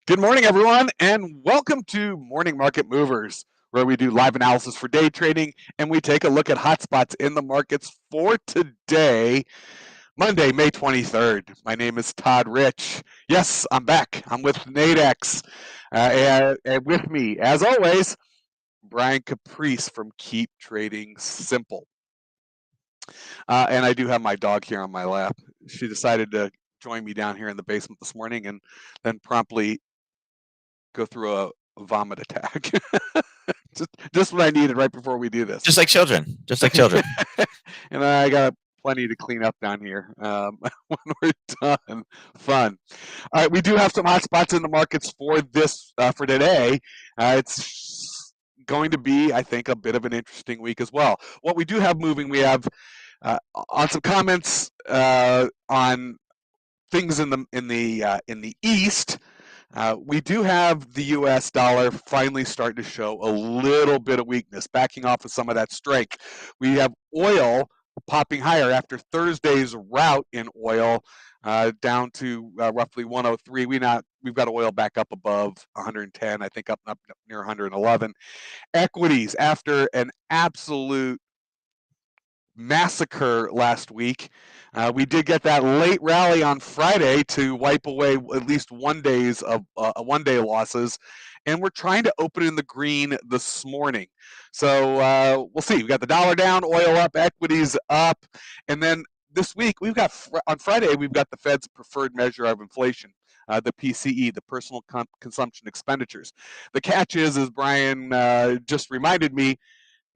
Good morning, everyone, and welcome to Morning Market Movers, where we do live analysis for day trading and we take a look at hotspots in the markets for today, Monday, May 23rd. My name is Todd Rich. Yes, I'm back. I'm with Nadex. And with me, as always, Brian Caprice from Keep Trading Simple. And I do have my dog here on my lap. She decided to join me down here in the basement this morning and then promptly go through a vomit attack. just what I needed right before we do this. Just like children. And I got plenty to clean up down here when we're done. Fun. All right, we do have some hot spots in the markets for this for today. It's going to be, I think, a bit of an interesting week as well. What we do have moving, we have on some comments on things in the East. We do have the U.S. dollar finally starting to show a little bit of weakness, backing off of some of that strength. We have oil popping higher after Thursday's rout in oil, down to roughly 103. We've got oil back up above 110, I think up near 111. Equities, after an absolute massacre last week. We did get that late rally on Friday to wipe away at least 1 day's of 1 day losses, and we're trying to open in the green this morning. So we'll see. We got the dollar down, oil up, equities up, and then this week we've got on Friday we've got the Fed's preferred measure of inflation. The PCE, the personal consumption expenditures. The catch is, as Brian just reminded me,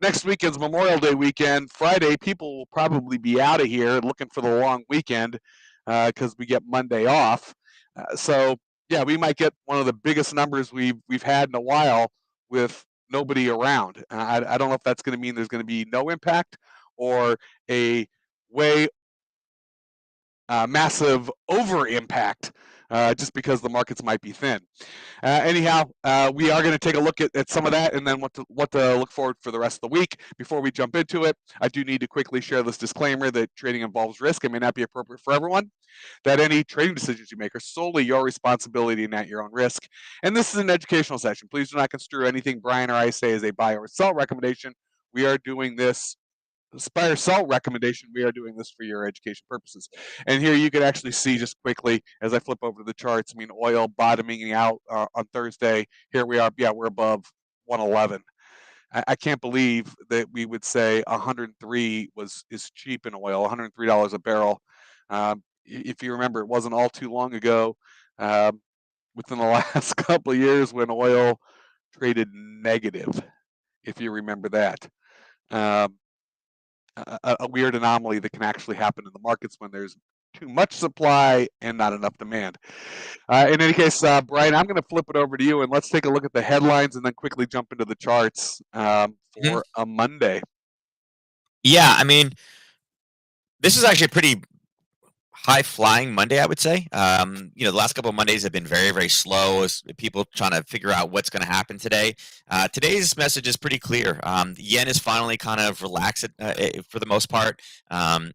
next weekend's Memorial Day weekend. Friday, people will probably be out of here looking for the long weekend because we get Monday off. So yeah, we might get one of the biggest numbers we've had in a while with nobody around. I don't know if that's going to mean there's going to be no impact or a way massive over impact just because the markets might be thin. Anyhow, we are going to take a look at some of that and then what to look forward for the rest of the week. Before we jump into it, I do need to quickly share this disclaimer that trading involves risk and may not be appropriate for everyone, that any trading decisions you make are solely your responsibility and at your own risk. And this is an educational session. Please do not construe anything Brian or I say as a buy or sell recommendation. We are doing this buy or sell recommendation. We are doing this for your education purposes. And here you can actually see just quickly as I flip over to the charts. I mean, oil bottoming out on Thursday. Here we are. Yeah, we're above 111. I can't believe that we would say 103 is cheap in oil. $103 a barrel. If you remember, it wasn't all too long ago, within the last couple of years, when oil traded negative. If you remember that. A weird anomaly that can actually happen in the markets when there's too much supply and not enough demand. In any case, Brian, I'm going to flip it over to you, and let's take a look at the headlines and then quickly jump into the charts for a Monday. Yeah, I mean, this is actually a pretty high-flying Monday, I would say. The last couple of Mondays have been very, very slow as people trying to figure out what's going to happen today. Today's message is pretty clear. The yen is finally kind of relaxed for the most part.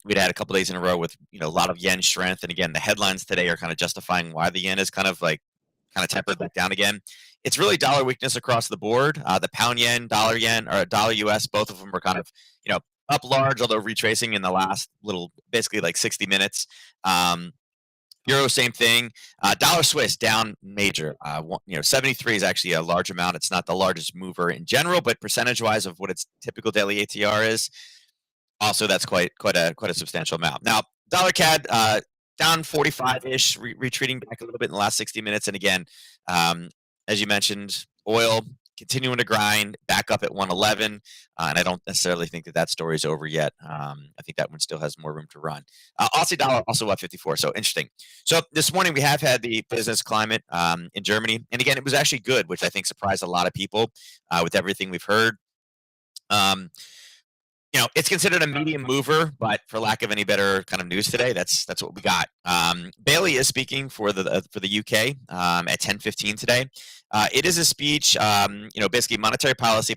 We'd had a couple days in a row with a lot of yen strength, and again, the headlines today are kind of justifying why the yen is kind of tempered back down again. It's really dollar weakness across the board. The pound yen, or dollar US, both of them are kind of up large, although retracing in the last basically like 60 minutes. Euro, same thing. Dollar Swiss down major. 73 is actually a large amount. It's not the largest mover in general, but percentage-wise of what its typical daily ATR is, also that's quite a substantial amount. Now, dollar CAD down 45-ish, retreating back a little bit in the last 60 minutes. And again, as you mentioned, oil continuing to grind back up at 111, and I don't necessarily think that story is over yet. I think that one still has more room to run. Aussie dollar also up 54, so interesting. So this morning we have had the business climate in Germany, and again, it was actually good, which I think surprised a lot of people with everything we've heard. It's considered a medium mover, but for lack of any better kind of news today, that's what we got. Bailey is speaking for the UK at 10:15 today. It is a speech, basically monetary policy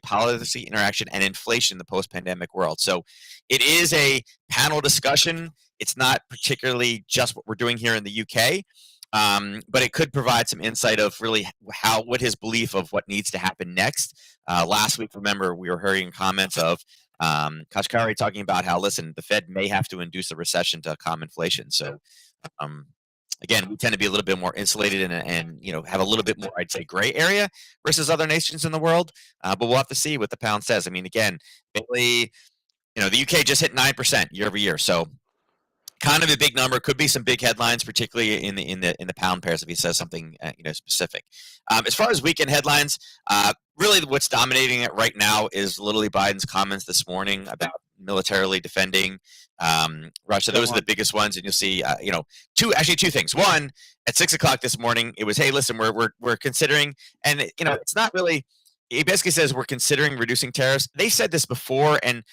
interaction, and inflation in the post-pandemic world. So it is a panel discussion. It's not particularly just what we're doing here in the UK. But it could provide some insight of really what his belief of what needs to happen next. Last week, remember, we were hearing comments of Kashkari talking about how, listen, the Fed may have to induce a recession to calm inflation. So, again, we tend to be a little bit more insulated and have a little bit more, I'd say, gray area versus other nations in the world. But we'll have to see what the pound says. I mean, again, Bailey, the UK just hit 9% year over year. So kind of a big number. Could be some big headlines, particularly in the pound pairs if he says something specific. As far as weekend headlines, really what's dominating it right now is literally Biden's comments this morning about militarily defending Russia. Those are the biggest ones, and you'll see two things. One, at 6:00 this morning, it was, hey, listen, we're considering, and it's not really. He basically says we're considering reducing tariffs. They said this before, and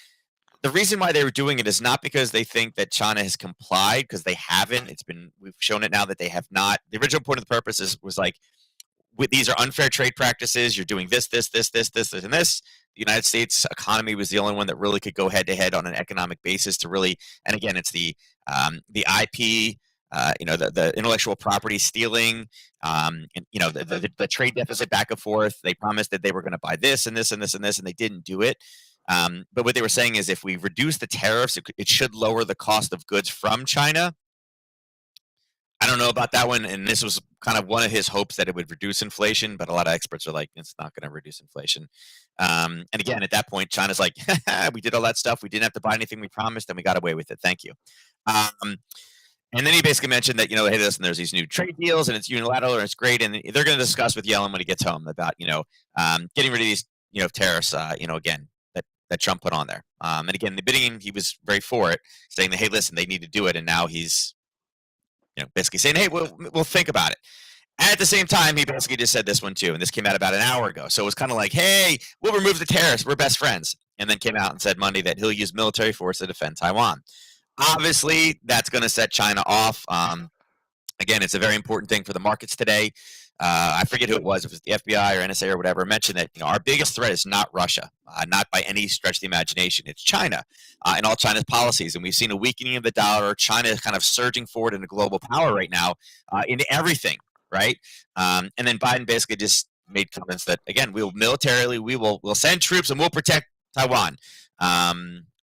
the reason why they were doing it is not because they think that China has complied, because they haven't. We've shown it now that they have not. The original point of the purpose was like, these are unfair trade practices. You're doing this, and this. The United States economy was the only one that really could go head to head on an economic basis to really. And again, it's the IP, the intellectual property stealing, and the trade deficit back and forth. They promised that they were going to buy this and this and this and this, and they didn't do it. But what they were saying is if we reduce the tariffs, it should lower the cost of goods from China. I don't know about that one. And this was kind of one of his hopes, that it would reduce inflation. But a lot of experts are like, it's not going to reduce inflation. And again, at that point, China's like, we did all that stuff. We didn't have to buy anything we promised, and we got away with it. Thank you. And then he basically mentioned that, hey, listen, there's these new trade deals, and it's unilateral, and it's great. And they're going to discuss with Yellen when he gets home about, getting rid of these, tariffs, again, that Trump put on there. And again, the beginning, he was very for it, saying that, hey, listen, they need to do it. And now he's, basically saying, hey, we'll think about it. And at the same time, he basically just said this one too. And this came out about an hour ago. So it was kind of like, hey, we'll remove the tariffs. We're best friends. And then came out and said Monday that he'll use military force to defend Taiwan. Obviously, that's going to set China off. Again, it's a very important thing for the markets today. I forget who it was. If it was the FBI or NSA or whatever, mentioned that our biggest threat is not Russia, not by any stretch of the imagination. It's China and all China's policies. And we've seen a weakening of the dollar. China is kind of surging forward into global power right now into everything, right? And then Biden basically just made comments that, again, we'll send troops and we'll protect Taiwan,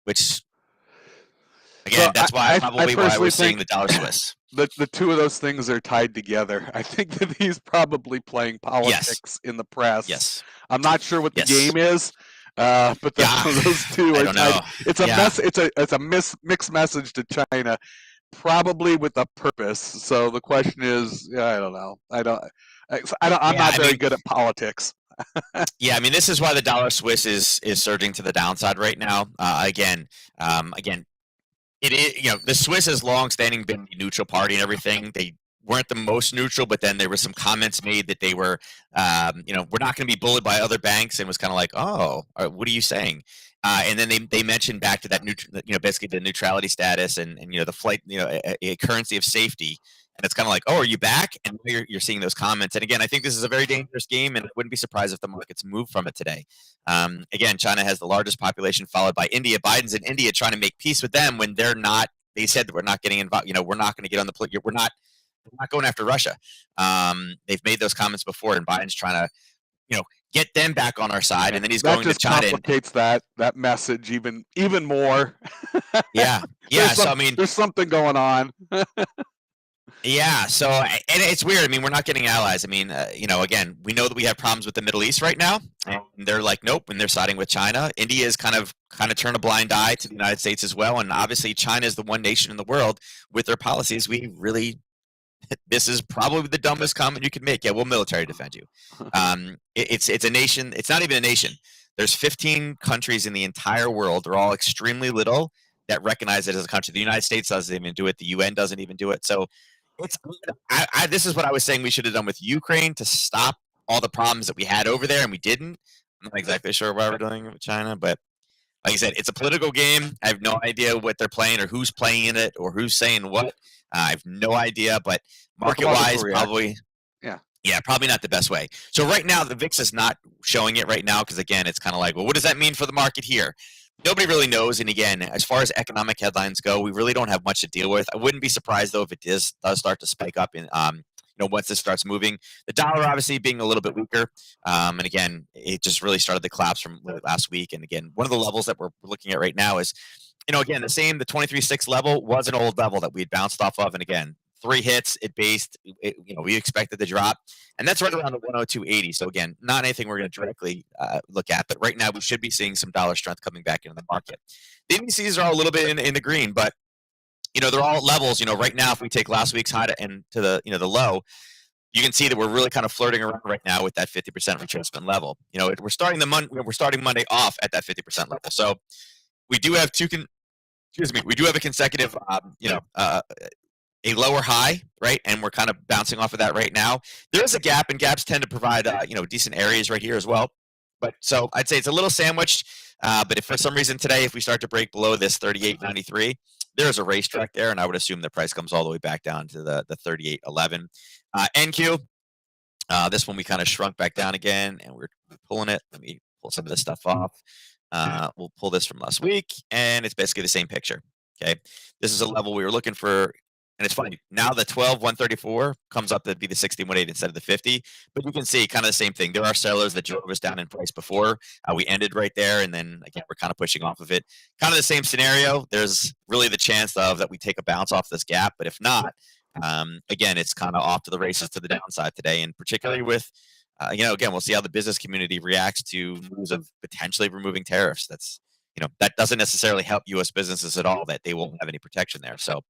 which, again, that's why why we're seeing the dollar Swiss. The two of those things are tied together. I think that he's probably playing politics in the press. Yes. I'm not sure what the game is, but those two are tied. It's a it's a mixed message to China, probably with a purpose. So the question is, I don't know. I'm not very good at politics. Yeah, I mean, this is why the dollar Swiss is surging to the downside right now. Again. It is, the Swiss has long-standing been the neutral party and everything. They weren't the most neutral, but then there were some comments made that they were, we're not going to be bullied by other banks, and was kind of like, oh, what are you saying? And then they mentioned back to that, basically the neutrality status and the flight, a currency of safety. And it's kind of like, oh, are you back? And you're seeing those comments. And again, I think this is a very dangerous game, and I wouldn't be surprised if the markets move from it today. Again, China has the largest population, followed by India. Biden's in India trying to make peace with them when they're not. They said that we're not getting involved. We're not going to get on the plate. We're not going after Russia. They've made those comments before, and Biden's trying to, get them back on our side. And then he's going to China. That complicates that message even more. Yeah. So I mean, there's something going on. Yeah, so, and it's weird. I mean, we're not getting allies. I mean, again, we know that we have problems with the Middle East right now, and they're like, nope, and they're siding with China. India has kind of turned a blind eye to the United States as well, and obviously China is the one nation in the world with their policies. This is probably the dumbest comment you could make. Yeah, we'll military defend you. It's a nation. It's not even a nation. There's 15 countries in the entire world. They're all extremely little that recognize it as a country. The United States doesn't even do it. The UN doesn't even do it. So this is what I was saying we should have done with Ukraine to stop all the problems that we had over there, and we didn't. I'm not exactly sure why we're doing it with China, but like I said, it's a political game. I have no idea what they're playing or who's playing in it or who's saying what. I have no idea, but market-wise, probably probably not the best way. So right now, the VIX is not showing it right now because, again, it's kind of like, well, what does that mean for the market here? Nobody really knows. And again, as far as economic headlines go, we really don't have much to deal with. I wouldn't be surprised, though, if it does start to spike up in once this starts moving. The dollar obviously being a little bit weaker, and again, it just really started to collapse from last week. And again, one of the levels that we're looking at right now is, again, the 23.6 level was an old level that we had bounced off of, and again, 3 hits, we expected the drop, and that's right around the 102.80. So again, not anything we're going to directly look at, but right now we should be seeing some dollar strength coming back into the market. The indices are all a little bit in the green, but they're all at levels. Right now, if we take last week's high to the the low, you can see that we're really kind of flirting around right now with that 50% retracement level. We're starting Monday off at that 50% level. So we do have we do have a consecutive, a lower high, right? And we're kind of bouncing off of that right now. There is a gap, and gaps tend to provide, decent areas right here as well. But so I'd say it's a little sandwiched. But if for some reason today, if we start to break below this 38.93, there's a racetrack there, and I would assume the price comes all the way back down to the 38.11. NQ, this one we kind of shrunk back down again, and we're pulling it. Let me pull some of this stuff off. We'll pull this from last week, and it's basically the same picture. Okay, this is a level we were looking for. And it's funny, now the 12,134 comes up to be the 61.8 instead of the 50. But you can see kind of the same thing. There are sellers that drove us down in price before. We ended right there, and then again, we're kind of pushing off of it. Kind of the same scenario. There's really the chance of that we take a bounce off this gap, but if not, again, it's kind of off to the races to the downside today, and particularly with, again, we'll see how the business community reacts to news of potentially removing tariffs. That doesn't necessarily help U.S. businesses at all, that they won't have any protection there. So,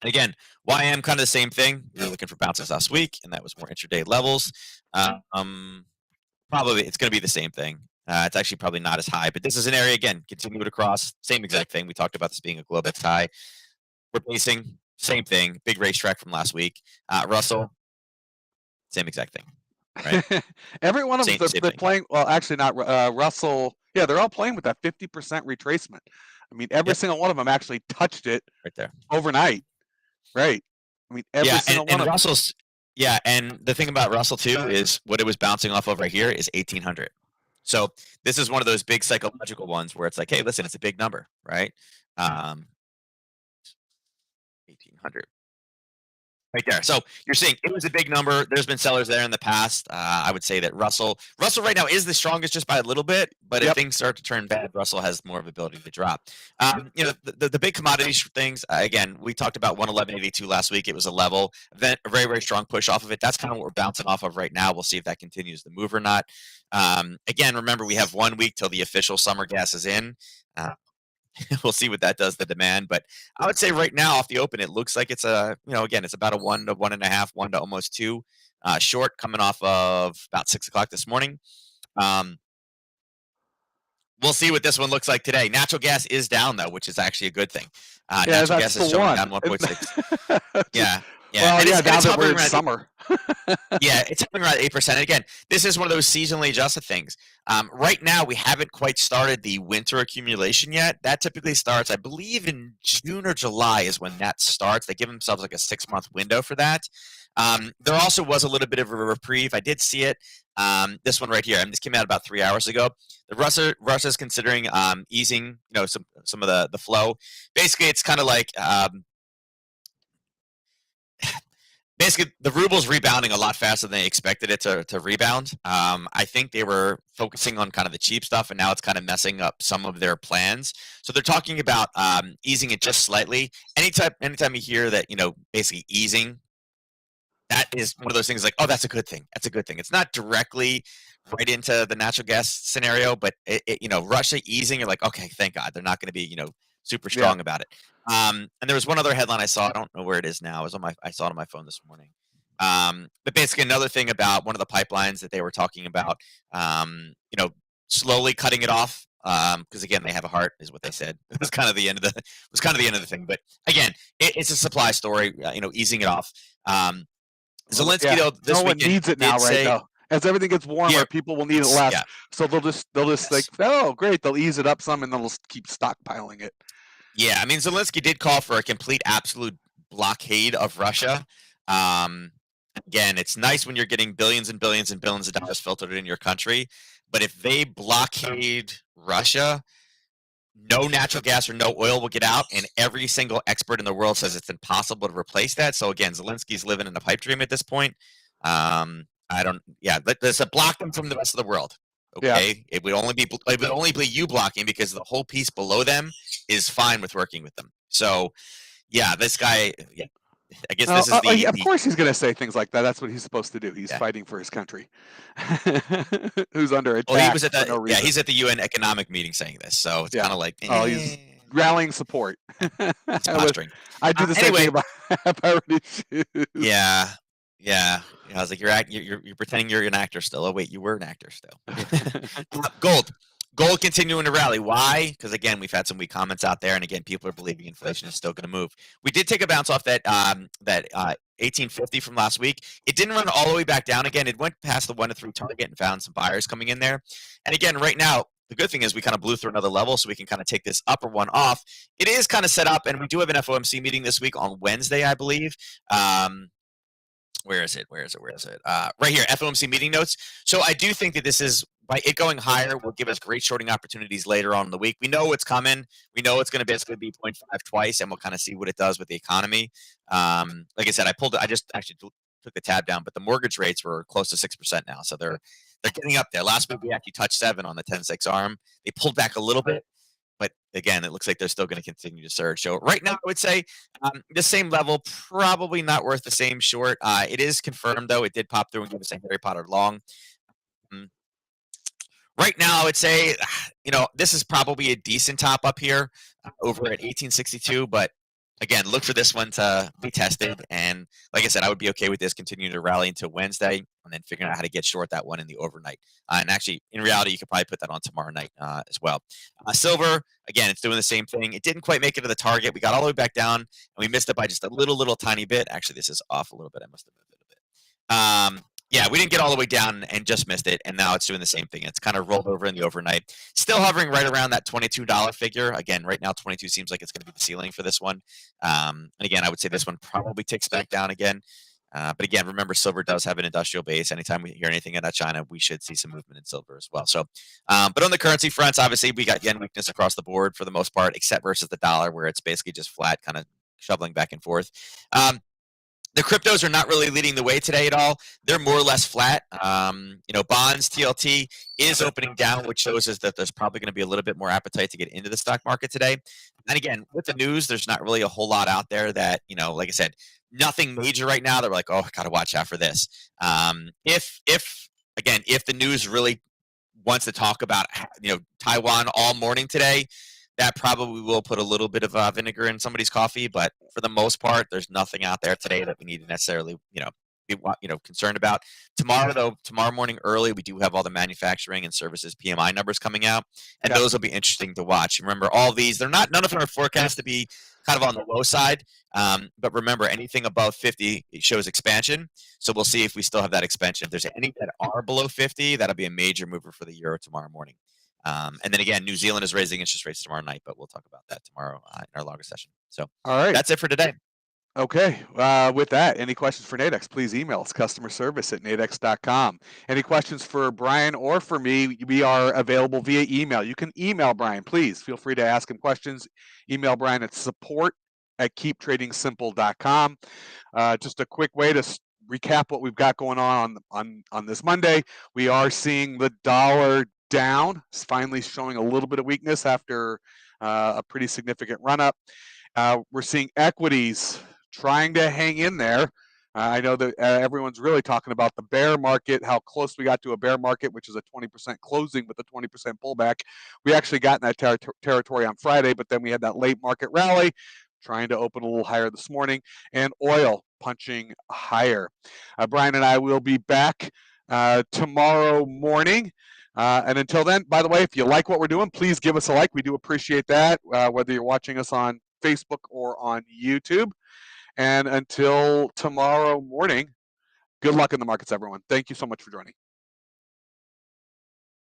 and again, YM kind of the same thing. We were looking for bounces last week, and that was more intraday levels. Probably it's going to be the same thing. It's actually probably not as high, but this is an area, again, continue it across, same exact thing. We talked about this being a Globex high. We're basing, same thing, big racetrack from last week. Russell, same exact thing. Right? Every one of them, they're playing, well, actually not Russell. Yeah, they're all playing with that 50% retracement. I mean, every single one of them actually touched it right there overnight. Right. I mean, every single one of Russell's, them. Yeah, and the thing about Russell too is what it was bouncing off of right here is 1,800. So this is one of those big psychological ones where it's like, hey, listen, it's a big number, right? 1,800. Right there. So you're seeing it was a big number. There's been sellers there in the past. I would say that Russell right now is the strongest just by a little bit, but if things start to turn bad, Russell has more of ability to drop. The big commodities things, again, we talked about 111.82 last week. It was a level, then a very, very strong push off of it. That's kind of what we're bouncing off of right now. We'll see if that continues to move or not. Again, remember, we have 1 week till the official summer gas is in. We'll see what that does to demand, but I would say right now off the open, it looks like it's again, it's about a 1 to 1.5, 1 to almost 2 short coming off of about 6 o'clock this morning. We'll see what this one looks like today. Natural gas is down though, which is actually a good thing. Natural gas is showing down 1.6. Yeah. Yeah, well, now that we're in summer. Yeah, it's hovering around 8%. Again, this is one of those seasonally adjusted things. Right now, we haven't quite started the winter accumulation yet. That typically starts, I believe, in June or July is when that starts. They give themselves like a 6-month window for that. There also was a little bit of a reprieve. I did see it. This one right here. This came out about 3 hours ago. Russia's considering easing, some of the flow. Basically, it's kind of like. Basically, the ruble's rebounding a lot faster than they expected it to rebound. I think they were focusing on kind of the cheap stuff, and now it's kind of messing up some of their plans. So they're talking about easing it just slightly. Anytime you hear that, basically easing, that is one of those things like, oh, that's a good thing. That's a good thing. It's not directly right into the natural gas scenario, but Russia easing, you're like, okay, thank God, they're not going to be, super strong about it. And there was one other headline I saw. I don't know where it is now. I saw it on my phone this morning. But basically another thing about one of the pipelines that they were talking about, slowly cutting it off. Because again, they have a heart, is what they said. It was kind of the end of the thing. But again, it's a supply story. Easing it off. Zelensky though, this no one needs it now, right now. As everything gets warmer, people will need it less. So they'll just think, oh, great, they'll ease it up some, and then they'll keep stockpiling it. Yeah, I mean, Zelensky did call for a complete, absolute blockade of Russia. Again, it's nice when you're getting billions and billions and billions of dollars filtered in your country, but if they blockade Russia, no natural gas or no oil will get out, and every single expert in the world says it's impossible to replace that. So again, Zelensky's living in a pipe dream at this point. I don't. Yeah, let's block them from the rest of the world. Yeah. Okay, it would only be you blocking, because the whole piece below them is fine with working with them. So yeah, this guy. Yeah, I guess this is of course he's going to say things like that. That's what he's supposed to do. He's fighting for his country, who's under attack. Well, he was at for no reason. he's at the UN economic meeting saying this, so it's kind of like. Oh, he's rallying support. It's posturing. I do the same thing about priority shoes. Yeah. I was like, you're pretending you're an actor still. Oh wait, you were an actor still. Gold continuing to rally. Why? Because again, we've had some weak comments out there, and again, people are believing inflation is still going to move. We did take a bounce off that 1850 from last week. It didn't run all the way back down again. It went past the 1 to 3 target and found some buyers coming in there. And again, right now, the good thing is we kind of blew through another level, so we can kind of take this upper one off. It is kind of set up, and we do have an FOMC meeting this week on Wednesday, I believe. Where is it? Right here, FOMC meeting notes. So I do think that this is, by it going higher, will give us great shorting opportunities later on in the week. We know what's coming. We know it's going to basically be 0.5 twice, and we'll kind of see what it does with the economy. Like I said, I just actually took the tab down, but the mortgage rates were close to 6% now. So they're getting up there. Last week we actually touched 7 on the 10-6 arm. They pulled back a little bit, but again, it looks like they're still going to continue to surge. So right now, I would say the same level, probably not worth the same short. It is confirmed, though. It did pop through and give us a Harry Potter long. Right now, I would say, this is probably a decent top up here over at 1862, but again, look for this one to be tested. And like I said, I would be okay with this continuing to rally until Wednesday and then figuring out how to get short that one in the overnight. And actually, in reality, you could probably put that on tomorrow night as well. Silver, again, it's doing the same thing. It didn't quite make it to the target. We got all the way back down, and we missed it by just a little tiny bit. Actually, this is off a little bit. I must have moved it a bit. Yeah, we didn't get all the way down and just missed it, and now it's doing the same thing. It's kind of rolled over in the overnight. Still hovering right around that $22 figure. Again, right now, 22 seems like it's going to be the ceiling for this one. And again, I would say this one probably ticks back down again. But again, remember, silver does have an industrial base. Anytime we hear anything out of China, we should see some movement in silver as well. So, but on the currency fronts, obviously, we got yen weakness across the board for the most part, except versus the dollar, where it's basically just flat, kind of shoveling back and forth. The cryptos are not really leading the way today at all. They're more or less flat. Bonds, TLT is opening down, which shows us that there's probably going to be a little bit more appetite to get into the stock market today. And again, with the news, there's not really a whole lot out there that, like I said, nothing major right now. They're like, oh, I got to watch out for this. If the news really wants to talk about, Taiwan all morning today, that probably will put a little bit of vinegar in somebody's coffee, but for the most part, there's nothing out there today that we need to necessarily, be concerned about. Tomorrow morning early, we do have all the manufacturing and services PMI numbers coming out, and those will be interesting to watch. Remember, all these, none of them are forecast to be kind of on the low side, but remember, anything above 50 it shows expansion. So we'll see if we still have that expansion. If there's any that are below 50, that'll be a major mover for the euro tomorrow morning. And then again, New Zealand is raising interest rates tomorrow night, but we'll talk about that tomorrow in our longer session. So, all right, that's it for today. Okay. With that, any questions for Nadex, please email us, customerservice@nadex.com. Any questions for Brian or for me, we are available via email. You can email Brian, please. Feel free to ask him questions. Email Brian at support@keeptradingsimple.com. Just a quick way to recap what we've got going on this Monday. We are seeing the dollar down. It's finally showing a little bit of weakness after a pretty significant run up. We're seeing equities trying to hang in there. I know that everyone's really talking about the bear market, how close we got to a bear market, which is a 20% closing with a 20% pullback. We actually got in that territory on Friday, but then we had that late market rally, trying to open a little higher this morning, and oil punching higher. Brian and I will be back tomorrow morning. And until then, by the way, if you like what we're doing, please give us a like. We do appreciate that, whether you're watching us on Facebook or on YouTube. And until tomorrow morning, good luck in the markets, everyone. Thank you so much for joining.